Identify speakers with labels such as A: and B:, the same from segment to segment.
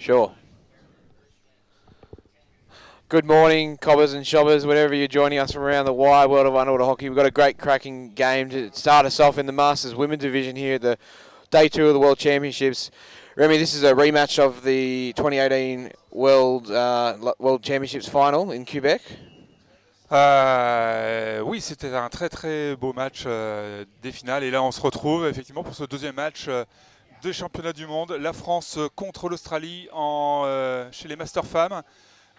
A: Sure. Good morning, cobbers and shobbers, wherever you're joining us from around the wide world of underwater hockey. We've got a great cracking game to start us off in the Masters Women's Division here at the Day 2 of the World Championships. Remy, this is a rematch of the 2018 World Championships final in Quebec.
B: Oui, c'était un très très beau match des finales. Et là, on se retrouve effectivement pour ce deuxième match des championnats du monde. La France contre l'Australie chez les Masters Femmes.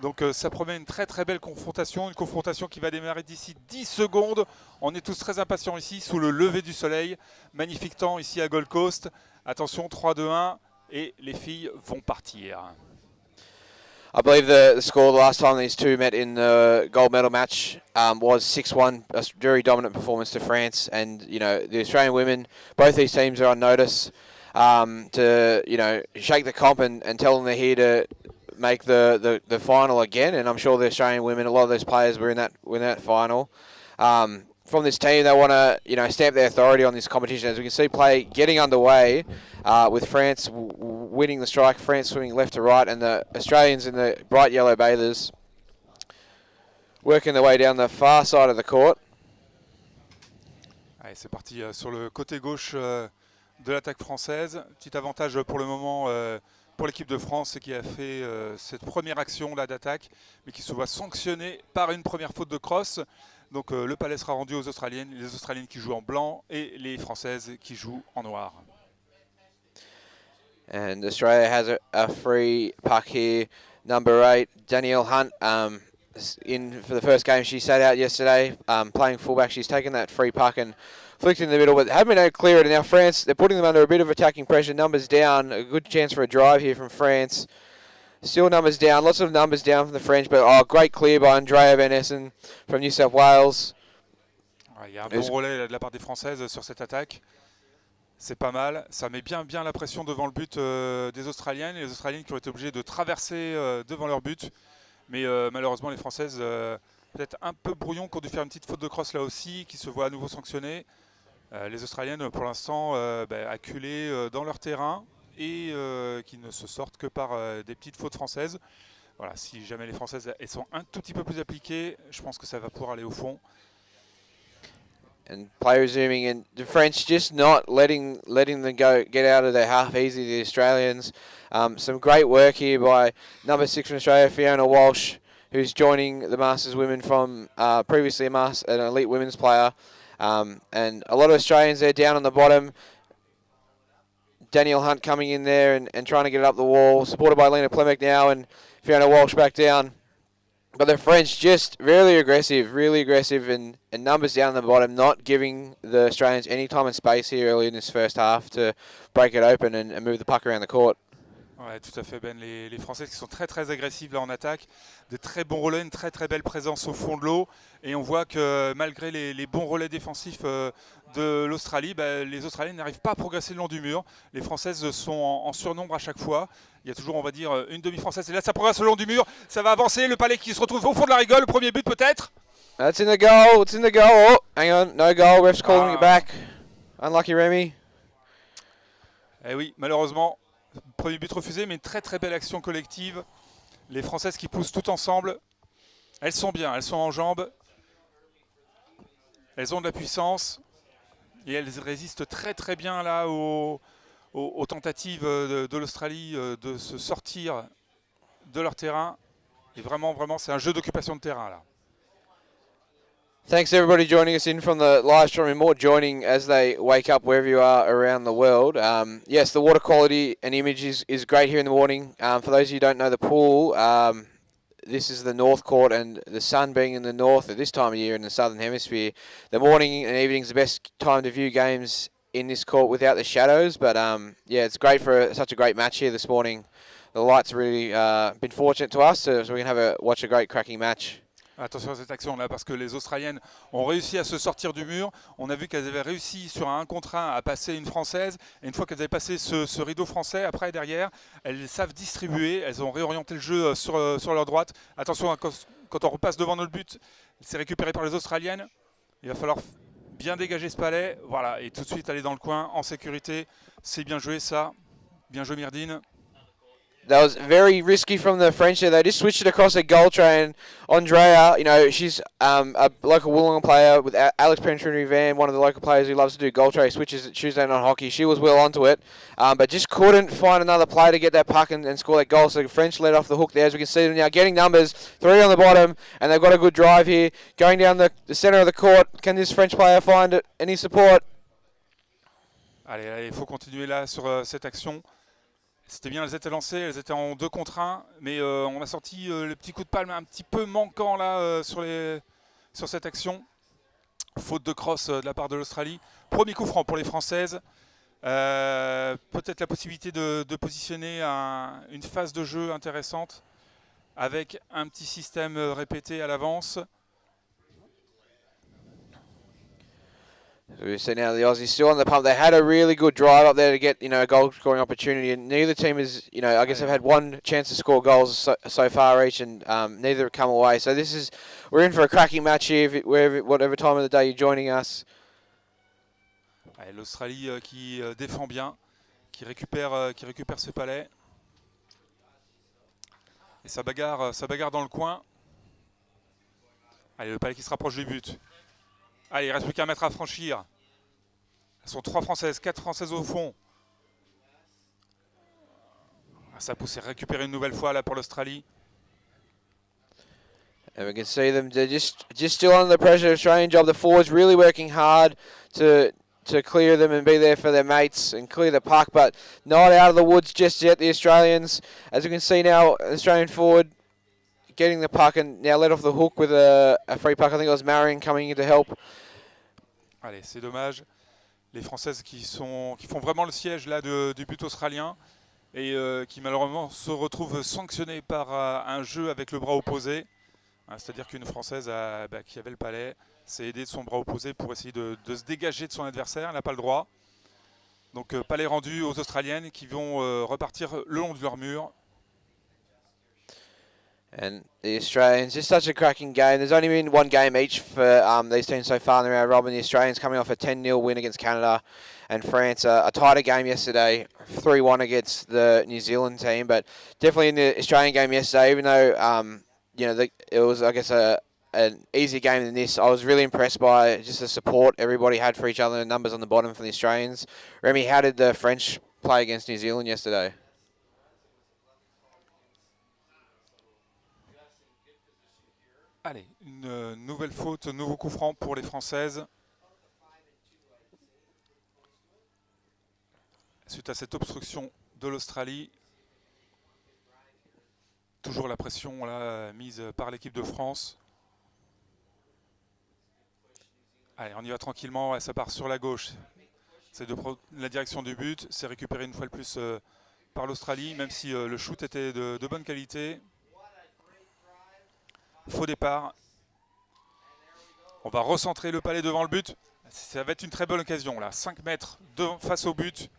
B: Donc ça promet une très très belle confrontation. Une confrontation qui va démarrer d'ici 10 secondes. On est tous très impatients ici sous le lever du soleil. Magnifique temps ici à Gold Coast. Attention, 3, 2, 1 et les filles vont partir.
A: I believe the score the last time these two met in the gold medal match was 6-1, a very dominant performance to France. And, you know, the Australian women, both these teams are on notice to, you know, shake the comp and tell them they're here to make the final again. And I'm sure the Australian women, a lot of those players were in that final. From this team, they want to, you know, stamp their authority on this competition. As we can see, play getting underway with France winning the strike, France swimming left to right, and the Australians in the bright yellow bathers working their way down the far side of the court.
B: Allez, c'est parti sur le côté gauche de l'attaque française. Petit avantage pour le moment pour l'équipe de France qui a fait cette première action là d'attaque, mais qui se voit sanctionnée par une première faute de cross. Donc le palais sera rendu aux Australiennes, les Australiennes qui jouent en blanc et les Françaises qui jouent en noir.
A: And Australia has a free puck here, number 8, Danielle Hunt. In for the first game, she sat out yesterday, playing fullback. She's taken that free puck and flicked in the middle, but haven't been able to clear it. And now France, they're putting them under a bit of attacking pressure. Numbers down, a good chance for a drive here from France. Still numbers down, lots of numbers down from the French, but great clear by Andrea Van Essen from New South Wales.
B: Il y a un bon relais de la part des Françaises sur cette attaque. C'est pas mal, ça met bien la pression devant le but des Australiennes. Les Australiennes qui ont été obligées de traverser devant leur but. Mais malheureusement, les Françaises, peut-être un peu brouillon, qui ont dû faire une petite faute de cross là aussi, qui se voit à nouveau sanctionnées. Les Australiennes, pour l'instant, acculées dans leur terrain et qui ne se sortent que par des petites fautes françaises. Voilà, si jamais les Françaises elles sont un tout petit peu plus appliquées, je pense que ça va pouvoir aller au fond.
A: And play resuming, and the French just not letting them get out of their half easy, the Australians. Some great work here by number 6 from Australia, Fiona Walsh, who's joining the Masters women from previously an elite women's player. And a lot of Australians there down on the bottom. Danielle Hunt coming in there and trying to get it up the wall, supported by Lena Plemek now, and Fiona Walsh back down. But the French just really aggressive, and numbers down the bottom, not giving the Australians any time and space here early in this first half to break it open and move the puck around the court.
B: Ouais, tout à fait, Ben. Les Françaises qui sont très très agressives là en attaque, des très bons relais, une très très belle présence au fond de l'eau. Et on voit que malgré les bons relais défensifs de l'Australie, les Australiennes n'arrivent pas à progresser le long du mur. Les Françaises sont en surnombre à chaque fois. Il y a toujours, on va dire, une demi-française. Et là, ça progresse le long du mur. Ça va avancer. Le palais qui se retrouve au fond de la rigole. Le premier but peut-être.
A: That's in the goal. It's in the goal. Oh, hang on. No goal. Ref's calling it back. Unlucky Remy.
B: Eh oui, malheureusement. Premier but refusé, mais une très très belle action collective. Les Françaises qui poussent tout ensemble. Elles sont bien, elles sont en jambes. Elles ont de la puissance. Et elles résistent très très bien là aux tentatives de l'Australie de se sortir de leur terrain. Et vraiment, c'est un jeu d'occupation de terrain là.
A: Thanks everybody joining us in from the live stream, and more joining as they wake up wherever you are around the world. Yes, the water quality and image is great here in the morning. For those of you who don't know the pool, this is the North Court, and the sun being in the north at this time of year in the Southern Hemisphere, the morning and evening is the best time to view games in this court without the shadows. But yeah, it's great for such a great match here this morning. The lights really been fortunate to us, so we can watch a great cracking match.
B: Attention à cette action là, parce que les Australiennes ont réussi à se sortir du mur. On a vu qu'elles avaient réussi sur un 1 contre 1 à passer une Française. Et une fois qu'elles avaient passé ce rideau français, après derrière, elles savent distribuer. Elles ont réorienté le jeu sur leur droite. Attention, quand on repasse devant notre but, c'est récupéré par les Australiennes. Il va falloir bien dégager ce palais. Voilà, et tout de suite aller dans le coin en sécurité. C'est bien joué ça. Bien joué Myrdine.
A: That was very risky from the French there. They just switched it across a goal tray, and Andrea, you know, she's a local Wollongong player with Alex Pentrini Van, one of the local players who loves to do goal tray switches at Tuesday Night Hockey. She was well onto it, but just couldn't find another player to get that puck and score that goal. So the French let off the hook there, as we can see them now getting numbers, 3 on the bottom, and they've got a good drive here. Going down the centre of the court, can this French player find any support?
B: Allez, il faut continuer là sur cette action. C'était bien, elles étaient lancées, elles étaient en 2 contre 1, mais on a sorti le petit coup de palme un petit peu manquant là sur cette action. Faute de cross de la part de l'Australie. Premier coup franc pour les Françaises. Peut-être la possibilité de positionner une phase de jeu intéressante avec un petit système répété à l'avance.
A: So we see now the Aussies still on the pump. They had a really good drive up there to get, you know, a goal scoring opportunity, and neither team is, you know, I guess they've had one chance to score goals so far each, and neither have come away. So we're in for a cracking match here, whatever time of the day you're joining us.
B: L'Australie qui défend bien, qui récupère ce palais. Et ça bagarre dans le coin. Allez, le palais qui se rapproche du but. Allez, il ne reste plus qu'un mètre à franchir. Elles sont 3 Françaises, 4 Françaises au fond. Ça pousse et récupérer une nouvelle fois là pour l'Australie.
A: And we can see them, they're just still under the pressure. Australian job, the forwards really working hard to clear them and be there for their mates and clear the puck, but not out of the woods just yet, the Australians. As you can see now, Australian forward getting the puck and now let off the hook with a free puck. I think it was Marion coming in to help.
B: Allez, c'est dommage. Les Françaises qui font vraiment le siège là du but australien et qui malheureusement se retrouvent sanctionnées par un jeu avec le bras opposé. C'est-à-dire qu'une Française qui avait le palais s'est aidée de son bras opposé pour essayer de se dégager de son adversaire. Elle n'a pas le droit. Donc palais rendu aux Australiennes qui vont repartir le long de leur mur.
A: And the Australians, just such a cracking game. There's only been one game each for these teams so far in the round robin. The Australians coming off a 10-0 win against Canada, and France a tighter game yesterday, 3-1 against the New Zealand team. But definitely in the Australian game yesterday, even though you know it was, I guess, an easier game than this, I was really impressed by just the support everybody had for each other and numbers on the bottom from the Australians. Remy, how did the French play against New Zealand yesterday?
B: Allez, une nouvelle faute, nouveau coup franc pour les Françaises. Suite à cette obstruction de l'Australie. Toujours la pression là, mise par l'équipe de France. Allez, on y va tranquillement, ça part sur la gauche. C'est de la direction du but, c'est récupéré une fois de plus par l'Australie, même si le shoot était de bonne qualité. Faux départ. On va recentrer le palais devant le but. Ça va être une très bonne occasion là. 5 mètres face au but.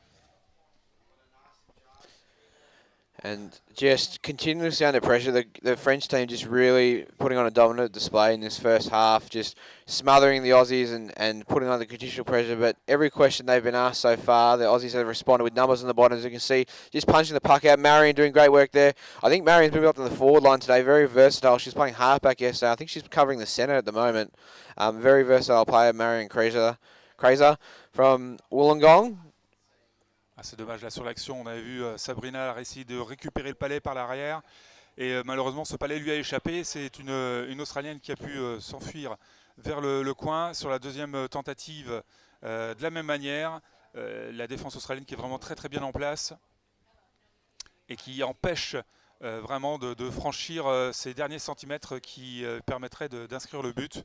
A: And just continuously under pressure, the French team just really putting on a dominant display in this first half, just smothering the Aussies and putting on the conditional pressure. But every question they've been asked so far, the Aussies have responded with numbers on the bottom, as you can see, just punching the puck out. Marion doing great work there. I think Marion's moving up to the forward line today, very versatile. She's playing halfback yesterday. I think she's covering the centre at the moment. Very versatile player, Marion Kraser from Wollongong.
B: C'est dommage là sur l'action, on avait vu Sabrina a essayé de récupérer le palais par l'arrière et malheureusement ce palais lui a échappé. C'est une Australienne qui a pu s'enfuir vers le coin sur la deuxième tentative de la même manière. La défense australienne qui est vraiment très bien en place et qui empêche vraiment de franchir ces derniers centimètres qui permettraient d'inscrire le but.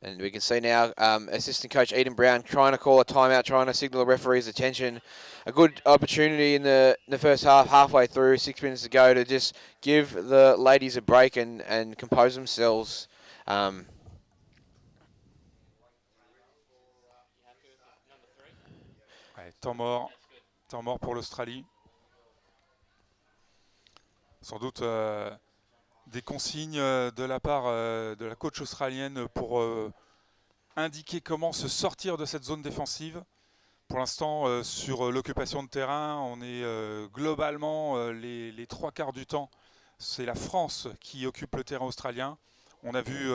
A: And we can see now assistant coach Eden Brown trying to call a timeout, trying to signal the referee's attention. A good opportunity in the first half, halfway through, 6 minutes to go, to just give the ladies a break and compose themselves.
B: Allez, temps mort pour l'Australie. Sans doute des consignes de la part de la coach australienne pour indiquer comment se sortir de cette zone défensive, Pour l'instant, sur l'occupation de terrain, on est globalement les trois quarts du temps. C'est la France qui occupe le terrain australien. On a vu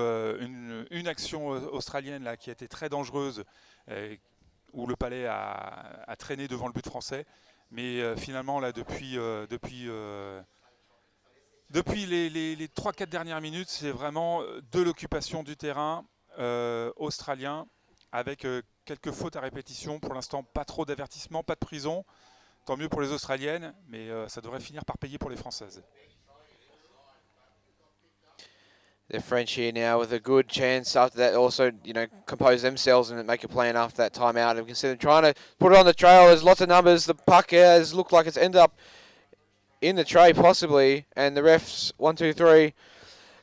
B: une action australienne là, qui a été très dangereuse, où le palais a traîné devant le but français. Mais finalement, là, depuis les 3-4 dernières minutes, c'est vraiment de l'occupation du terrain australien avec quelques fautes à répétition. Pour l'instant, pas trop d'avertissements, pas de prison. Tant mieux pour les Australiennes, mais ça devrait finir par payer pour les Françaises.
A: The French here now with a good chance after that also, compose themselves and make a plan after that timeout. And we can see them trying to put it on the trail. There's lots of numbers. The puck has looked like it's ended up in the tray possibly. And the refs, 1, 2, 3,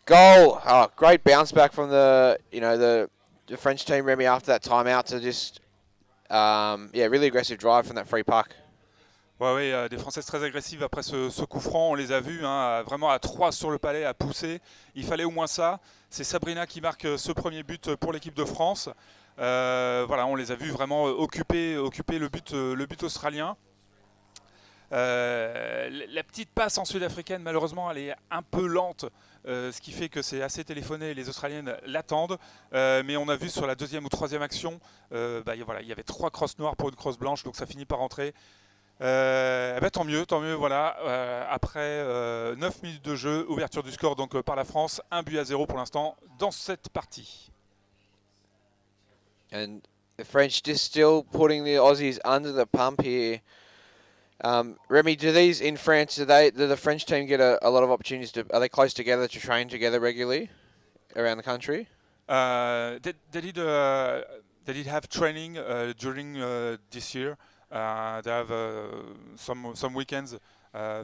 A: goal. Oh, great bounce back from the French team, Remy, after that timeout to just, really aggressive drive from that free puck.
B: Oui, des Françaises très agressives après ce coup franc, on les a vus, vraiment à 3 sur le palais, à pousser. Il fallait au moins ça. C'est Sabrina qui marque ce premier but pour l'équipe de France. Voilà, on les a vus vraiment occuper le but australien. La petite passe en sud-africaine, malheureusement, elle est un peu lente, ce qui fait que c'est assez téléphoné. Les Australiennes l'attendent, mais on a vu sur la deuxième ou troisième action, voilà, il y avait 3 crosses noires pour une crosse blanche, donc ça finit par rentrer. Tant mieux, voilà. Après 9 minutes de jeu, ouverture du score donc par la France, 1-0 pour l'instant dans cette partie.
A: And the French just still putting the Aussies under the pump here. Remy, do these in France? Do the French team get a lot of opportunities? Are they close together to train together regularly around the country?
B: They did have training during this year. They have some weekends,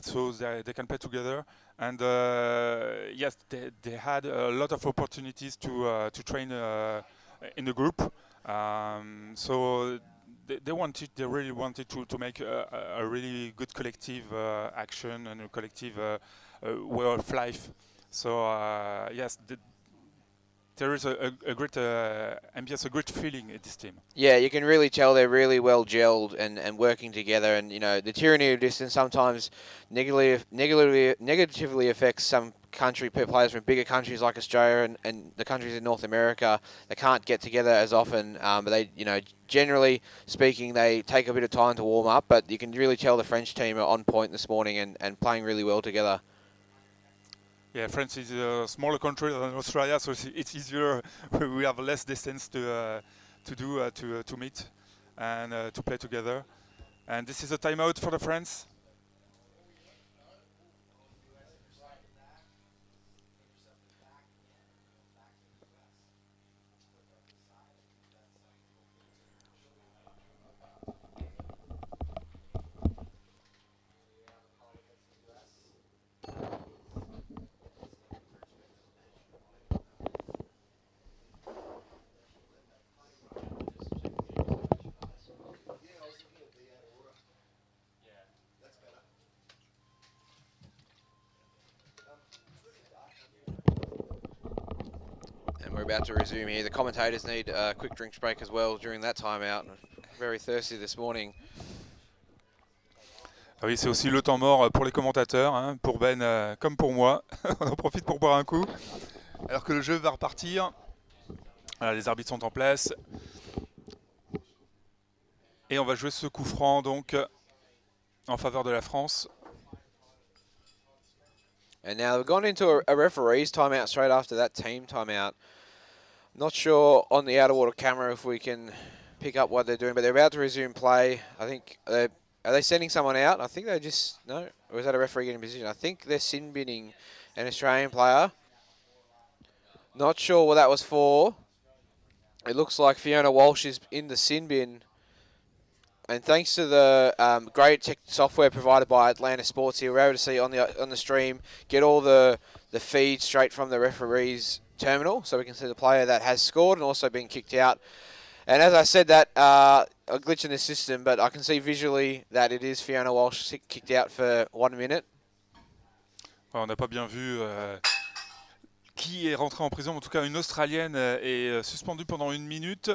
B: so they can play together. And yes, they had a lot of opportunities to train in the group. So they really wanted to make a really good collective action and a collective way of life. So yes. There is a great ambience, a great feeling at this team.
A: Yeah, you can really tell they're really well gelled and working together. And the tyranny of distance sometimes negatively affects some players from bigger countries like Australia and the countries in North America. They can't get together as often, but they, generally speaking, they take a bit of time to warm up. But you can really tell the French team are on point this morning and playing really well together.
B: Yeah, France is a smaller country than Australia, so it's easier. We have less distance to meet and to play together. And this is a timeout for the France.
A: We're about to resume here. The commentators need a quick drinks break as well during that timeout. Very thirsty this morning.
B: Ah oui, c'est aussi le temps mort pour les commentateurs, pour Ben comme pour moi. On en profite pour boire un coup. Alors que le jeu va repartir. Voilà, les arbitres sont en place. Et on va jouer ce coup franc donc en faveur de la France.
A: And now we've gone into a referee's timeout straight after that team timeout. Not sure on the outer water camera if we can pick up what they're doing, but they're about to resume play. I think, are they sending someone out? I think they no? Or is that a referee getting position? I think they're sin binning an Australian player. Not sure what that was for. It looks like Fiona Walsh is in the sin bin. And thanks to the great tech software provided by Atlanta Sports here, we're able to see on the stream, get all the feeds straight from the referee's terminal, so we can see the player that has scored and also been kicked out. And as I said, that a glitch in the system, but I can see visually that it is Fiona Walsh kicked out for 1 minute.
B: On n'a pas bien vu qui est rentré en prison. En tout cas, une Australienne est suspendue pendant 1 minute.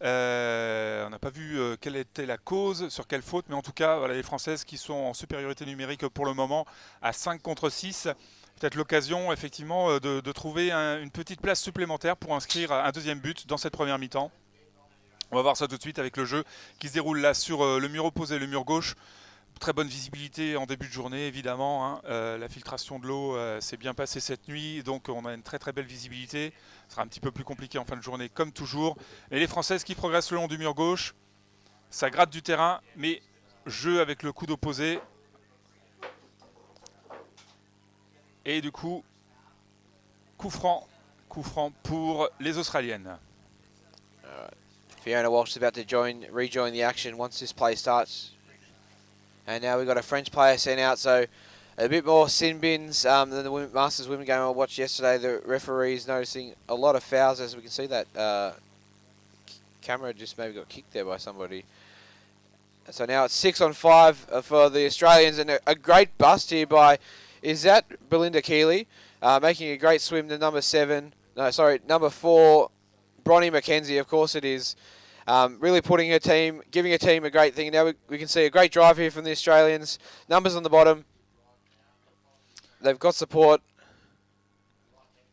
B: On n'a pas vu quelle était la cause, sur quelle faute, mais en tout cas, voilà, les Françaises qui sont en supériorité numérique pour le moment à 5 contre 6. Peut-être l'occasion, effectivement, de trouver une petite place supplémentaire pour inscrire un deuxième but dans cette première mi-temps. On va voir ça tout de suite avec le jeu qui se déroule là sur le mur opposé, le mur gauche. Très bonne visibilité en début de journée, évidemment. Hein. La filtration de l'eau s'est bien passée cette nuit, donc on a une très très belle visibilité. Ce sera un petit peu plus compliqué en fin de journée, comme toujours. Et les Françaises qui progressent le long du mur gauche, ça gratte du terrain, mais jeu avec le coude opposé. Et du coup, coup franc pour les Australiennes.
A: Fiona Walsh is about to rejoin the action once this play starts. And now we've got a French player sent out, so a bit more sin bins than the Masters women game I watched yesterday. The referee's noticing a lot of fouls, as we can see that camera just maybe got kicked there by somebody. So now it's 6 on 5 for the Australians, and a great bust here by, is that Belinda Keeley, making a great swim to number 4, Bronnie McKenzie, of course it is. Really giving her team a great thing. Now we can see a great drive here from the Australians. Numbers on the bottom. They've got support.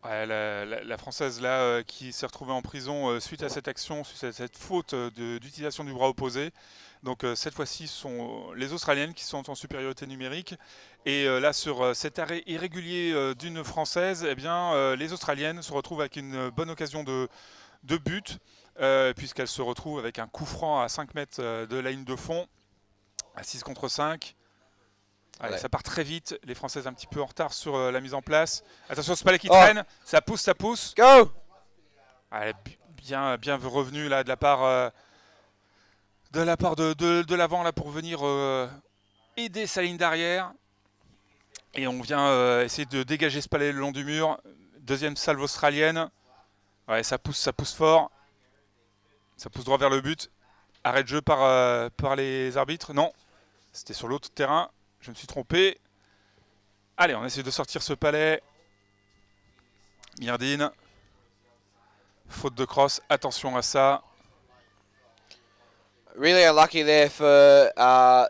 B: Ouais, la Française là qui s'est retrouvée en prison suite à cette action, suite à cette faute d'utilisation du bras opposé. Donc cette fois-ci, ce sont les Australiennes qui sont en supériorité numérique. Et là, sur cet arrêt irrégulier d'une Française, eh bien, les Australiennes se retrouvent avec une bonne occasion de but, puisqu'elles se retrouvent avec un coup franc à 5 mètres de la ligne de fond, à 6 contre 5. Allez, ouais. Ça part très vite, les Françaises un petit peu en retard sur la mise en place. Attention, ce palais qui traîne, ça pousse.
A: Go.
B: Elle est bien revenue là de la part de l'avant là pour venir aider sa ligne d'arrière. Et on vient essayer de dégager ce palais le long du mur. Deuxième salve australienne. Ouais, ça pousse fort. Ça pousse droit vers le but. Arrêt de jeu par les arbitres. Non, c'était sur l'autre terrain. Je me suis trompé. Allez, on essaie de sortir ce palais. Myrdine. Faute de cross. Attention à ça.
A: Really unlucky there for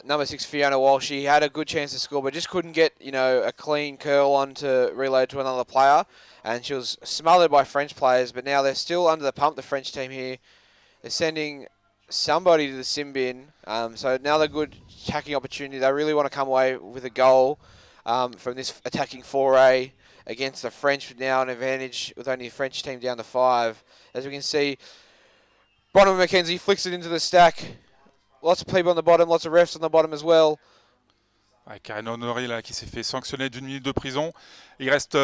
A: number 6 Fiona Walsh. She had a good chance to score, but just couldn't get a clean curl on to reload to another player. And she was smothered by French players, but now they're still under the pump, the French team here. They're sending somebody to the sim bin. So another good attacking opportunity. They really want to come away with a goal from this attacking foray against the French. Now an advantage with only the French team down to 5. As we can see, Bronwyn McKenzie flicks it into the stack. Lots of people on the bottom, lots of refs on the bottom as well.
B: Ouais, Karine Honoré là, qui s'est fait sanctionner d'1 minute de prison. Il reste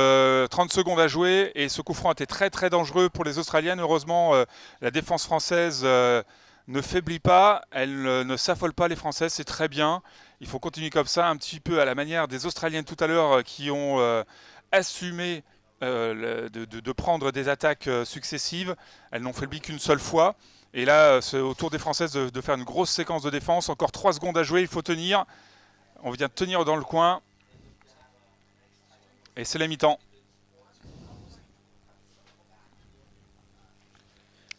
B: 30 secondes à jouer et ce coup franc était très très dangereux pour les Australiennes. Heureusement, la défense française ne faiblit pas, elle ne s'affole pas les Françaises, c'est très bien. Il faut continuer comme ça, un petit peu à la manière des Australiennes tout à l'heure qui ont assumé de prendre des attaques successives. Elles n'ont faibli qu'une seule fois. Et là, c'est au tour des Françaises de faire une grosse séquence de défense. Encore 3 secondes à jouer, il faut tenir. On vient de tenir dans le coin. Et c'est la mi-temps.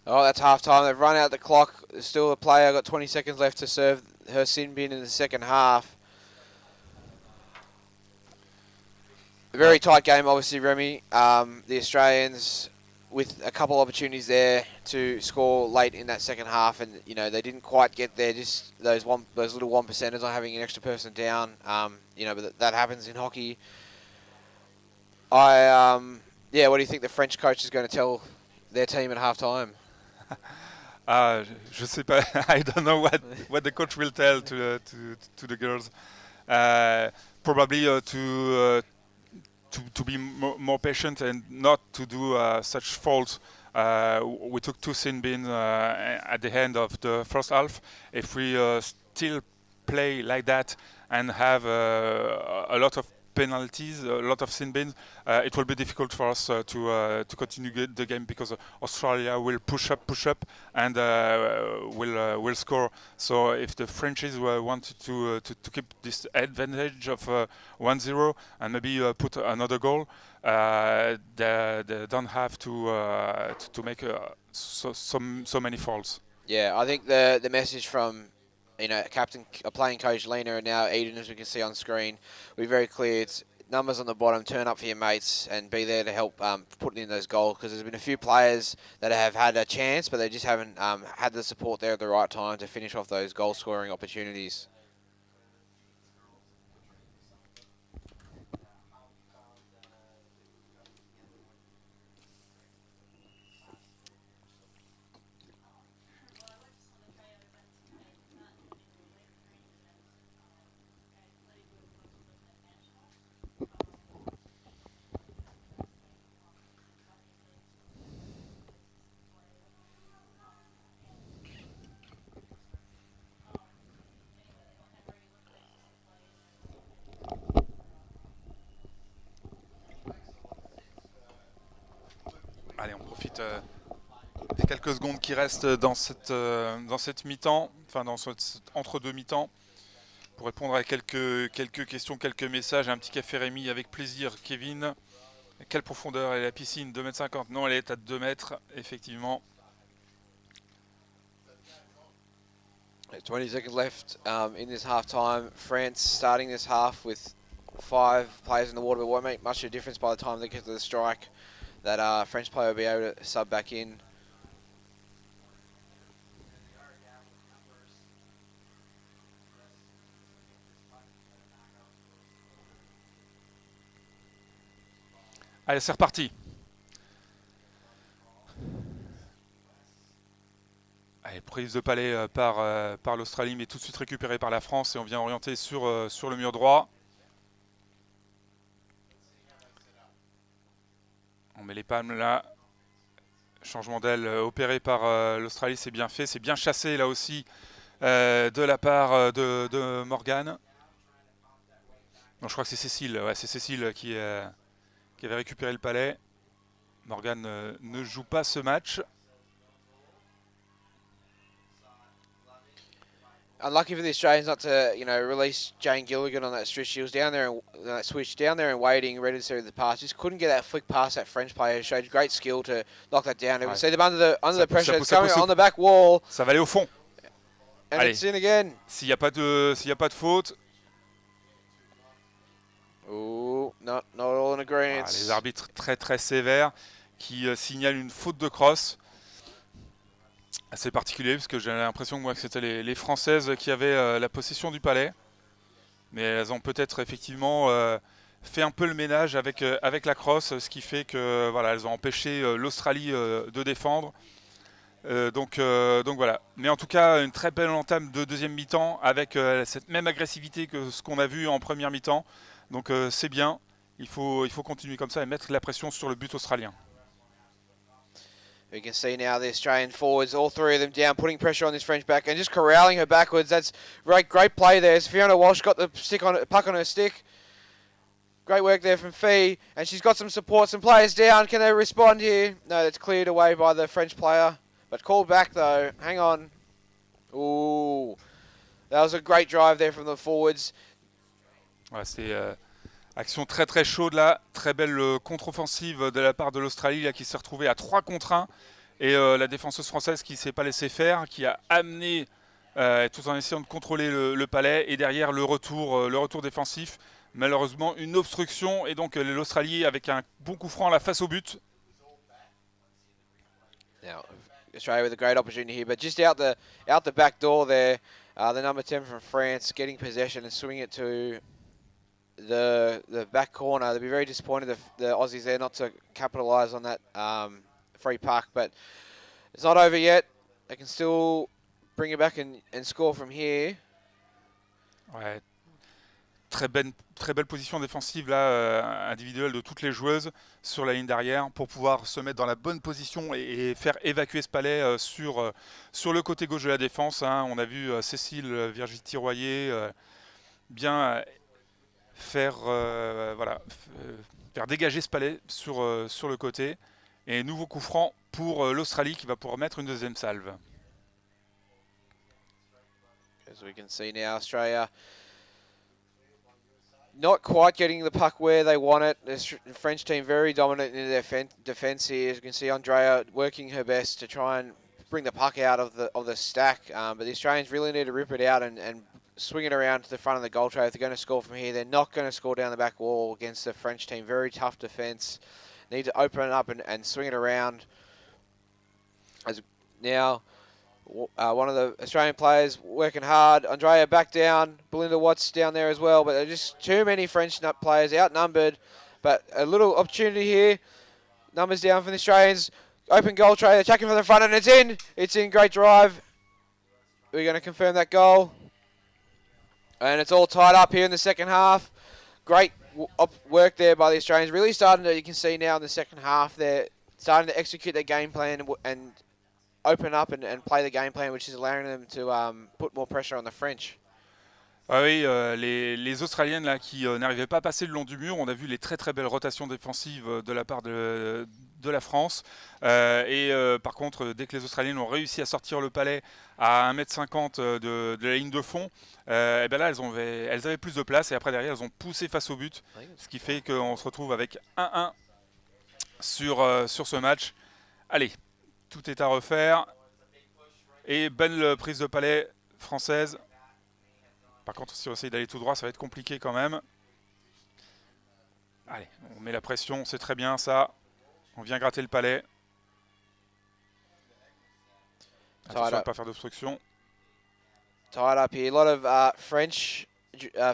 A: Oh, that's half time. They've run out the clock. There's still a player got 20 seconds left to serve her sin bin in the second half. A very tight game, obviously, Remy. The Australians with a couple opportunities there to score late in that second half, and they didn't quite get there. Just those little 1%ers on having an extra person down. But that happens in hockey. What do you think the French coach is going to tell their team at half time?
B: Je sais pas. I don't know what the coach will tell to the girls. Probably to be more patient and not to do such faults. We took 2 sin bins at the end of the first half. If we still play like that and have a lot of penalties, a lot of sin bins, it will be difficult for us to continue the game because Australia will push up and will score. So if the Frenchies wanted to keep this advantage of 1-0 and maybe put another goal, they don't have to make so many faults.
A: Yeah, I think the message from captain, playing coach Lena, and now Eden, as we can see on screen, will be very clear. It's numbers on the bottom. Turn up for your mates and be there to help put in those goals. Because there's been a few players that have had a chance, but they just haven't had the support there at the right time to finish off those goal scoring opportunities.
B: Allez, on profite des quelques secondes qui restent dans cette mi-temps, enfin dans entre deux mi-temps, pour répondre à quelques questions, quelques messages. Un petit café Rémi avec plaisir. Kevin, quelle profondeur est la piscine? 2,50 m? Non, elle est à 2 mètres, effectivement.
A: 20 seconds left in this half time. France starting this half with 5 players in the water, but won't make much of a difference by the time they get to the strike. That French player will be able to sub back in.
B: Allez, c'est reparti. Allez, prise de palais par l'Australie, mais tout de suite récupérée par la France, et on vient orienter sur le mur droit. On met les palmes là. Changement d'aile opéré par l'Australie, c'est bien fait. C'est bien chassé là aussi de la part de Morgane. Non, je crois que c'est Cécile. Ouais, c'est Cécile qui avait récupéré le palais. Morgane ne joue pas ce match.
A: Unlucky for the Australians not to, release Jane Gilligan on that switch. She was down there and waiting, ready to serve the pass. Just couldn't get that flick past that French player. Showed great skill to knock that down. You can see them under the pressure. It's coming on the back wall.
B: Ça va aller au fond.
A: And allez. It's in again.
B: S'il n'y a pas de faute.
A: Ooh, not all in agreement.
B: Les arbitres très très sévères qui signalent une faute de cross. Assez particulier parce que j'ai l'impression que c'était les Françaises qui avaient la possession du palais, mais elles ont peut-être effectivement fait un peu le ménage avec la crosse, ce qui fait que voilà, elles ont empêché l'Australie de défendre. Donc voilà. Mais en tout cas, une très belle entame de deuxième mi-temps avec cette même agressivité que ce qu'on a vu en première mi-temps. Donc c'est bien. Il faut continuer comme ça et mettre la pression sur le but australien.
A: We can see now the Australian forwards, all three of them down, putting pressure on this French back and just corralling her backwards. That's great play there. Fiona Walsh got the puck on her stick. Great work there from Fee, and she's got some support, some players down. Can they respond here? No, that's cleared away by the French player, but called back though. Hang on. Ooh, that was a great drive there from the forwards.
B: Ouais, c'est action très très chaude là, très belle contre-offensive de la part de l'Australie qui s'est retrouvée à 3 contre 1 et la défenseuse française qui ne s'est pas laissée faire, qui a amené tout en essayant de contrôler le palais, et derrière le retour défensif, malheureusement une obstruction, et donc l'Australie avec un bon coup franc à la face au but.
A: Now, Australia with a great opportunity here, but just out the back door there, the number 10 from France getting possession and swinging it to the back corner. They'll be very disappointed, the Aussies there, not to capitalise on that free puck, but it's not over yet. They can still bring it back and score from here.
B: Ouais. Très belle position défensive là, individuelle de toutes les joueuses sur la ligne d'arrière pour pouvoir se mettre dans la bonne position et faire évacuer ce palais sur le côté gauche de la défense. Hein. On a vu Cécile Virginie-Tiroyer bien faire dégager ce palais sur le côté, et nouveau coup franc pour l'Australie qui va pouvoir mettre une deuxième salve.
A: As we can see now, Australia not quite getting the puck where they want it. The French team very dominant in their defence here. As you can see, Andrea working her best to try and bring the puck out of the stack. But the Australians really need to rip it out and swing it around to the front of the goal tray. If they're going to score from here, they're not going to score down the back wall against the French team. Very tough defence. Need to open it up and swing it around. As now, one of the Australian players working hard. Andrea back down. Belinda Watts down there as well. But there are just too many French players outnumbered. But a little opportunity here. Numbers down from the Australians. Open goal tray. Attacking from the front and it's in. It's in. Great drive. We're going to confirm that goal. And it's all tied up here in the second half. Great work there by the Australians. Really starting to, you can see now in the second half, they're starting to execute their game plan and open up and play the game plan, which is allowing them to put more pressure on the French.
B: Ah oui, les Australiennes là, qui n'arrivaient pas à passer le long du mur, on a vu les très très belles rotations défensives de la part de la France. Par contre, dès que les Australiennes ont réussi à sortir le palais à 1,50 m de la ligne de fond, et ben là elles avaient plus de place et après derrière elles ont poussé face au but, ce qui fait qu'on se retrouve avec 1-1 sur ce match. Allez, tout est à refaire et belle prise de palais française. Par contre, si on essaye d'aller tout droit, ça va être compliqué quand même. Allez, on met la pression, c'est très bien ça. On vient gratter le palais. Attention à ne pas faire d'obstruction.
A: Tied up here. A lot of French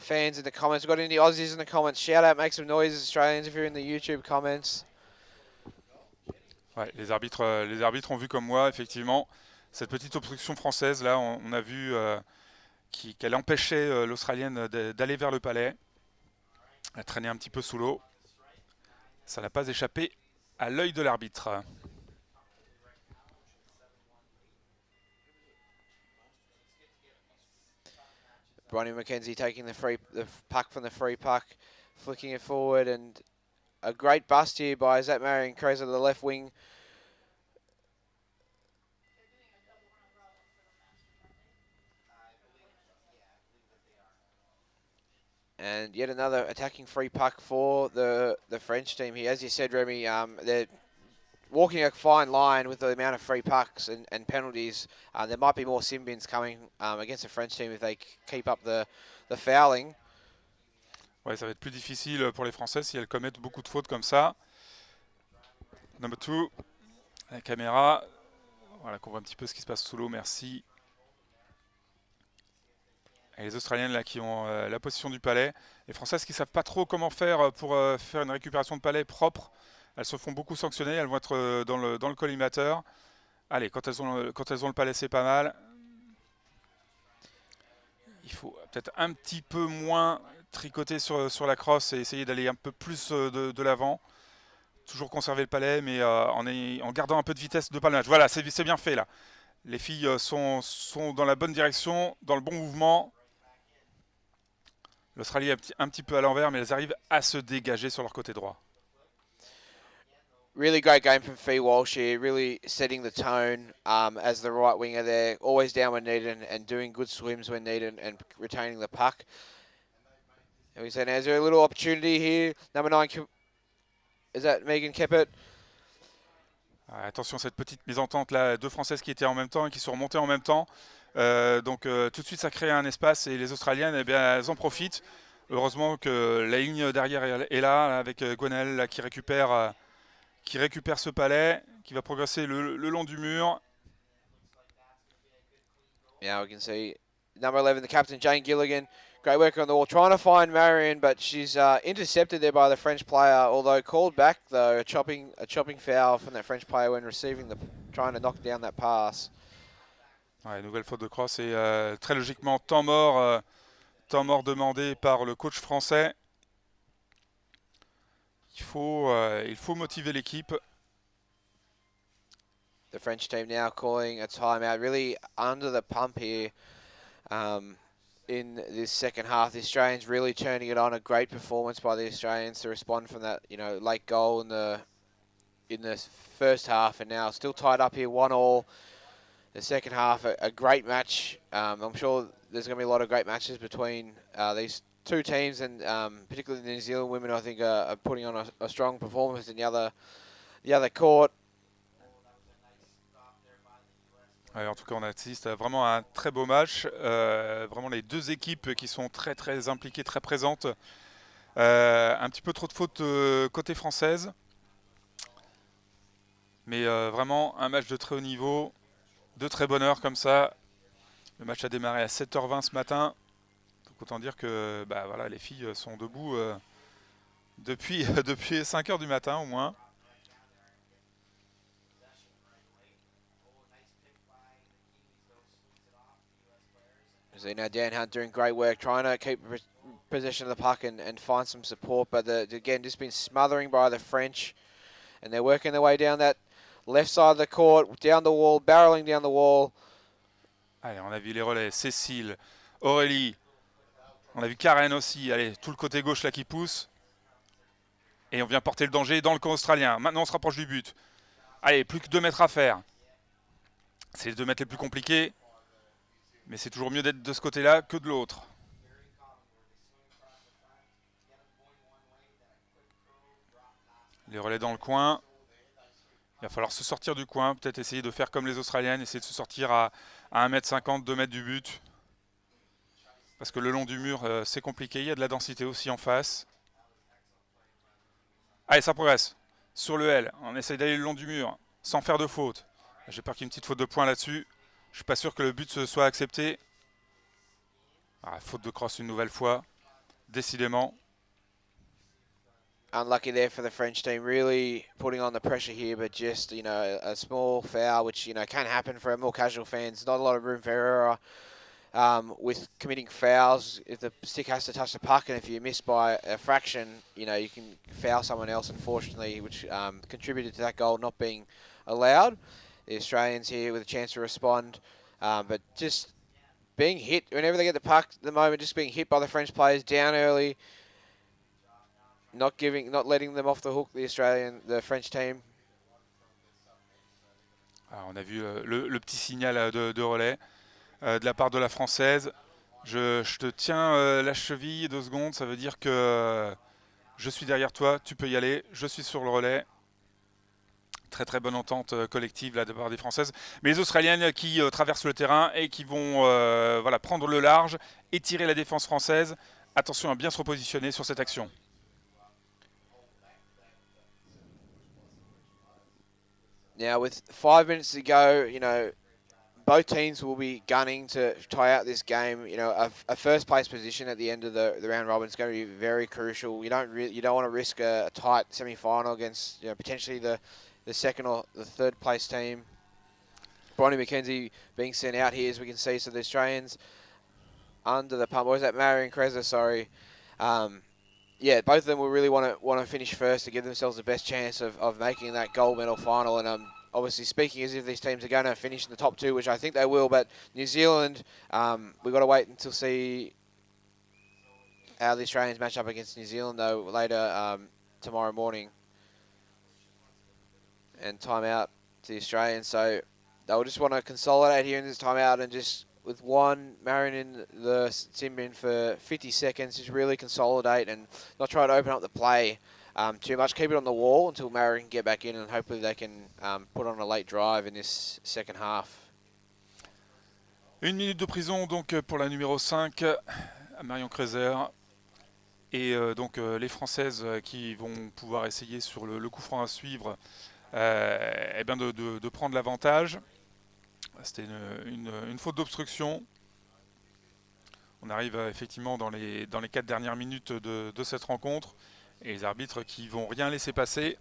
A: fans in the comments. We've got any Aussies in the comments. Shout out, make some noise, Australians, if you're in the YouTube comments.
B: Ouais, les arbitres ont vu comme moi, effectivement. Cette petite obstruction française, là, on a vu... qu'elle empêchait l'Australienne d'aller vers le palais. Elle traînait un petit peu sous l'eau. Ça n'a pas échappé à l'œil de l'arbitre.
A: Bronnie McKenzie taking the puck from the free puck, flicking it forward, and a great bust here by Zach Marion Crozer to the left wing. And yet another attacking free puck for the French team here. As you said, Remy, they're walking a fine line with the amount of free pucks and penalties. There might be more sin bins coming against the French team if they keep up the fouling.
B: Ouais, ça va être plus difficile pour les Français si elles commettent beaucoup de fautes comme ça. Number 2, la caméra. Voilà, qu'on voit un petit peu ce qui se passe sous l'eau, merci. Et les Australiennes là, qui ont la possession du palais. Les Françaises qui ne savent pas trop comment faire pour faire une récupération de palais propre. Elles se font beaucoup sanctionner, elles vont être dans le collimateur. Allez, quand elles ont le palais, c'est pas mal. Il faut peut-être un petit peu moins tricoter sur la crosse et essayer d'aller un peu plus de l'avant. Toujours conserver le palais, mais en gardant un peu de vitesse de palmage. Voilà, c'est bien fait là. Les filles sont dans la bonne direction, dans le bon mouvement. L'Australie est un petit peu à l'envers, mais elles arrivent à se dégager sur leur côté droit.
A: Really great game from Fee Walsh here, really setting the tone as the right winger there, always down when needed and doing good swims when needed and retaining the puck. And we say now, is there a little opportunity here? Number 9, is that Megan Keppert?
B: Attention à cette petite mésentente là, deux Françaises qui étaient en même temps et qui sont remontées en même temps. Donc tout de suite ça crée un espace et les Australiennes eh bien, elles en profitent. Heureusement que la ligne derrière est là avec Gwenaëlle là, qui récupère ce palais, qui va progresser le long du mur.
A: Now we can see number 11, the captain Jane Gilligan. Great work on the wall, trying to find Marion, but she's intercepted there by the French player. Although called back though, a chopping foul from that French player when receiving trying to knock down that pass.
B: Ouais, nouvelle faute de crosse et très logiquement temps mort demandé par le coach français. Il faut motiver l'équipe.
A: The French team now calling a timeout, really under the pump here in this second half. The Australians really turning it on. A great performance by the Australians to respond from that, late goal in the first half, and now still tied up here 1-1. The second half, a great match. I'm sure there's going to be a lot of great matches between these two teams, and particularly the New Zealand women, I think, are putting on a strong performance in the other court.
B: Ouais, en tout cas, on assiste à vraiment un très beau match. Vraiment les deux équipes qui sont très très impliquées, très présentes. Un petit peu trop de fautes côté française. Mais vraiment un match de très haut niveau, de très bonne heure comme ça. Le match a démarré à 7h20 ce matin. Donc autant dire que bah, voilà, les filles sont debout depuis, depuis 5h du matin au moins.
A: So you know, Dan Hunt doing great work, trying to keep possession of the puck and find some support, but again, just been smothering by the French, and they're working their way down that left side of the court, down the wall, barreling down the wall.
B: Allez, on a vu les relais, Cécile, Aurélie, on a vu Karen aussi, allez, tout le côté gauche là qui pousse. Et on vient porter le danger dans le camp australien. Maintenant on se rapproche du but. Allez, plus que 2 mètres à faire. C'est les 2 mètres les plus compliqués. Mais c'est toujours mieux d'être de ce côté-là que de l'autre. Les relais dans le coin. Il va falloir se sortir du coin. Peut-être essayer de faire comme les Australiennes. Essayer de se sortir à 1m50, 2 mètres du but. Parce que le long du mur, c'est compliqué. Il y a de la densité aussi en face. Allez, ça progresse. Sur le L, on essaye d'aller le long du mur sans faire de faute. J'ai peur qu'il y ait une petite faute de poing là-dessus. Je suis pas sûr que le but se soit accepté. Ah, faute de cross une nouvelle fois. Décidément.
A: Unlucky there for the French team, really putting on the pressure here, but just, you know, a small foul, which, you know, can happen for more casual fans. Not a lot of room for error with committing fouls. If the stick has to touch the puck, and if you miss by a fraction, you know, you can foul someone else, unfortunately, which contributed to that goal not being allowed. The Australians here with a chance to respond, but just being hit, whenever they get the puck at the moment, just being hit by the French players down early, not letting them off the hook, the French team.
B: Alors, on a vu le petit signal de relais de la part de la Française. Je te tiens la cheville 2 secondes, ça veut dire que je suis derrière toi, tu peux y aller, je suis sur le relais. Très très bonne entente collective là de la part des Françaises. Mais les Australiennes qui traversent le terrain et qui vont voilà, prendre le large et tirer la défense française. Attention à bien se repositionner sur cette action.
A: Now, with 5 minutes to go, you know, both teams will be gunning to tie out this game. You know, a first place position at the end of the round robin is going to be very crucial. You don't want to risk a tight semi final against, you know, potentially the second or the third place team. Bronny McKenzie being sent out here, as we can see. So the Australians under the pump. Or is that Marion Kreza? Sorry. Yeah, both of them will really want to finish first to give themselves the best chance of making that gold medal final. And obviously speaking as if these teams are going to finish in the top 2, which I think they will. But New Zealand, we've got to wait until see how the Australians match up against New Zealand, though, later tomorrow morning. And timeout to the Australians. So they'll just want to consolidate here in this timeout and just, with one, Marion in the sim in for 50 seconds, just really consolidate and not try to open up the play too much. Keep it on the wall until Marion can get back in, and hopefully they can put on a late drive in this second half.
B: 1 minute de prison donc pour la numéro 5, Marion Kreuzer. Et donc les Françaises qui vont pouvoir essayer sur le coup franc à suivre eh bien de prendre l'avantage. C'était une faute d'obstruction. On arrive effectivement dans les 4 dernières minutes de cette rencontre. Et les arbitres qui vont rien laisser passer.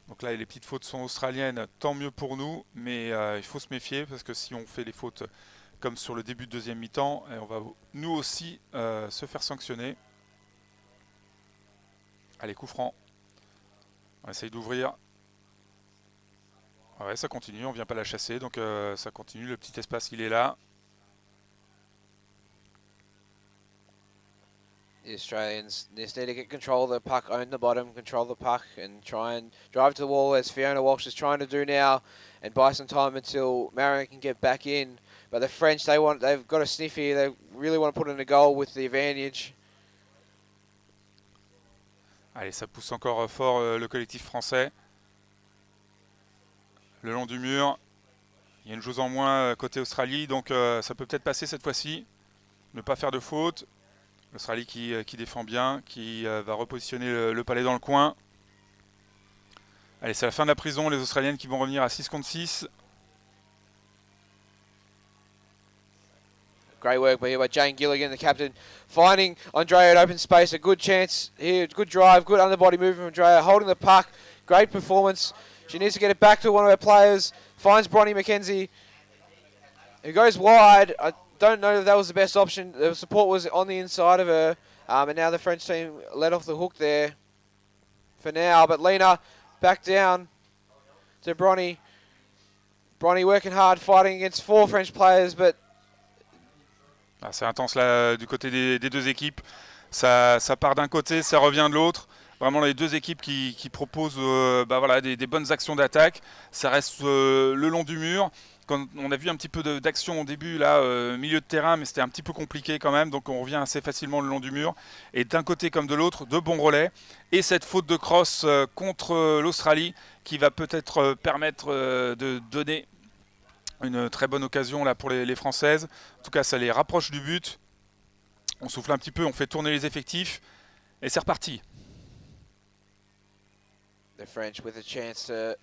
B: Donc là, les petites fautes sont australiennes, tant mieux pour nous. Mais il faut se méfier parce que si on fait des fautes comme sur le début de deuxième mi-temps, on va nous aussi se faire sanctionner. Allez, coup franc. On essaye d'ouvrir. Ouais, ça continue, on vient pas la chasser, donc ça continue, le petit espace il est là.
A: The Australians just need to get control of the puck, own the bottom, control the puck, and try and drive to the wall as Fiona Walsh is trying to do now, and buy some time until Marion can get back in. But the French, they've got a sniff here. They really want to put in a goal with the advantage.
B: Allez, ça pousse encore fort le collectif français. Le long du mur. Il y a une joueuse en moins côté Australie, donc ça peut peut-être passer cette fois-ci. Ne pas faire de faute. L'Australie qui défend bien, qui va repositionner le palais dans le coin. Allez, c'est la fin de la prison, les Australiennes qui vont revenir à 6 contre 6.
A: Great work by here by Jane Gilligan, the captain, finding Andrea at open space. A good chance here, good drive, good underbody movement from Andrea, holding the puck. Great performance. She needs to get it back to one of her players. Finds Bronnie McKenzie, who goes wide. I don't know if that was the best option. The support was on the inside of her, and now the French team let off the hook there for now. But Lena back down to Bronnie. Bronnie working hard, fighting against 4 French players, but
B: Ah, c'est intense là du côté des deux équipes. Ça part d'un côté, ça revient de l'autre. Vraiment les deux équipes qui proposent voilà, des bonnes actions d'attaque. Ça reste le long du mur. Quand on a vu un petit peu d'action au début, là, milieu de terrain, mais c'était un petit peu compliqué quand même. Donc on revient assez facilement le long du mur. Et d'un côté comme de l'autre, de bons relais. Et cette faute de cross contre l'Australie qui va peut-être permettre de donner une très bonne occasion là pour les Françaises. En tout cas, ça les rapproche du but. On souffle un petit peu, on fait tourner les effectifs. Et c'est reparti.
A: The French with a chance to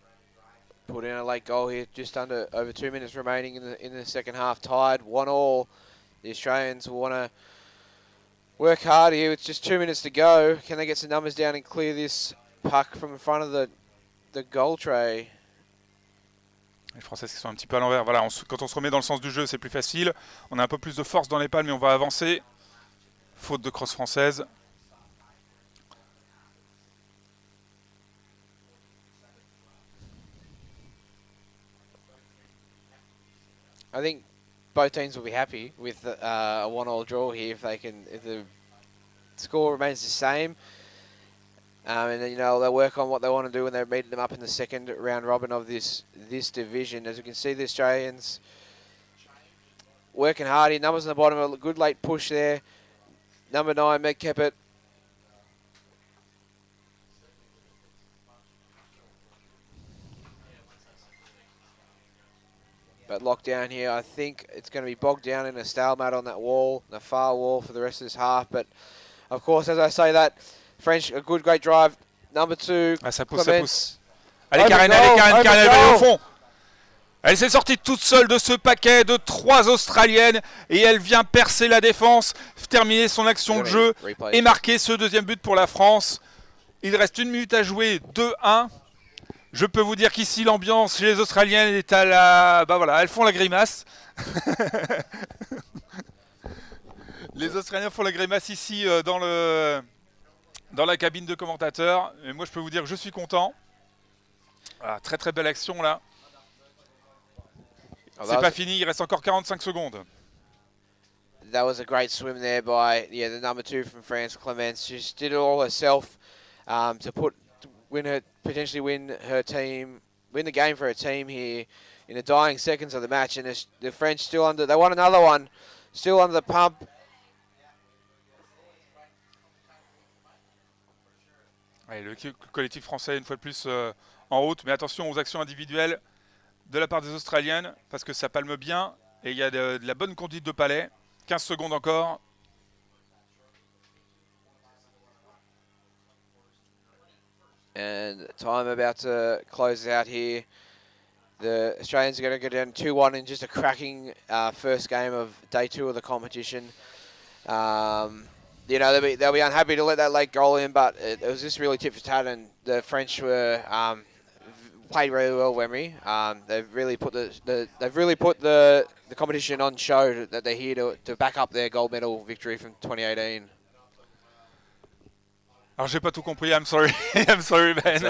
A: put in a late goal here. Just over 2 minutes remaining in the second half. Tied 1-1. The Australians will want to work hard here with just 2 minutes to go. Can they get some numbers down and clear this puck from in front of the goal tray?
B: Les Françaises qui sont un petit peu à l'envers. Voilà, quand on se remet dans le sens du jeu, c'est plus facile. On a un peu plus de force dans les palmes, mais on va avancer. Faute de cross française.
A: I think both teams will be happy with a 1-1 draw here if the score remains the same. And then, they'll work on what they want to do when they're meeting them up in the second round robin of this division. As you can see, the Australians working hard here. Numbers on the bottom, a good late push there. Number 9, Meg Keppert. But locked down here, I think it's going to be bogged down in a stalemate on that wall, the far wall for the rest of this half. But, of course, as I say that, French, a good, great drive. Number 2,
B: ah, ça pousse,
A: Clements.
B: ça pousse. Allez, Karen, elle va au fond. Elle s'est sortie toute seule de ce paquet de 3 Australiennes et elle vient percer la défense, terminer son action de jeu et marquer ce deuxième but pour la France. Il reste 1 minute à jouer, 2-1. Je peux vous dire qu'ici l'ambiance chez les Australiennes est à la... Bah voilà, elles font la grimace. Les Australiens font la grimace ici dans la cabine de commentateurs. Et moi je peux vous dire que je suis content. Voilà, très très belle action là. C'est pas fini, il reste encore 45 secondes.
A: That was a great swim there by the number 2 from France, Clements. She just did it all herself to potentially win the game for her team here in the dying seconds of the match. And the French they want another one, still under the pump.
B: Allez, le collectif français une fois de plus en route, mais attention aux actions individuelles de la part des Australiennes, parce que ça palme bien, et il y a de la bonne conduite de palais. 15 secondes encore.
A: And time about to close out here. The Australians are going to go down 2-1 in just a cracking first game of day 2 of the competition. They'll be unhappy to let that late goal in, but it was just really tit for tat, and the French were played really well, Wemry. They've really put the competition on show that they're here to back up their gold medal victory from 2018.
B: Alors j'ai pas tout compris, I'm sorry, I'm sorry Ben.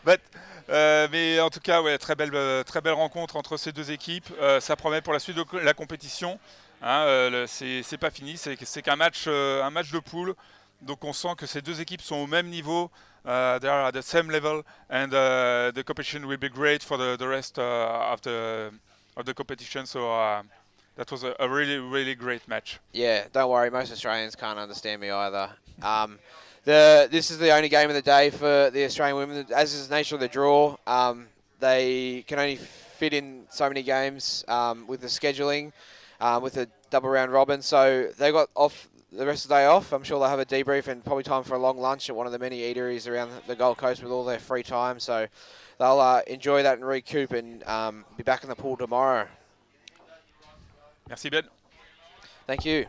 A: Right.
B: Mais en tout cas, ouais, très belle rencontre entre ces deux équipes. Ça promet pour la suite de la compétition. Hein, c'est pas fini, c'est qu'un match de poule. Donc on sent que ces deux équipes sont au même niveau. They are at the same level, and the competition will be great for the rest of the competition. So that was a really, really great match.
A: Yeah, don't worry, most Australians can't understand me either. This is the only game of the day for the Australian women. As is the nature of the draw, they can only fit in so many games with the scheduling, with the double round robin. So they got off the rest of the day off. I'm sure they'll have a debrief and probably time for a long lunch at one of the many eateries around the Gold Coast with all their free time. So they'll enjoy that and recoup and be back in the pool tomorrow.
B: Merci Ben.
A: Thank you.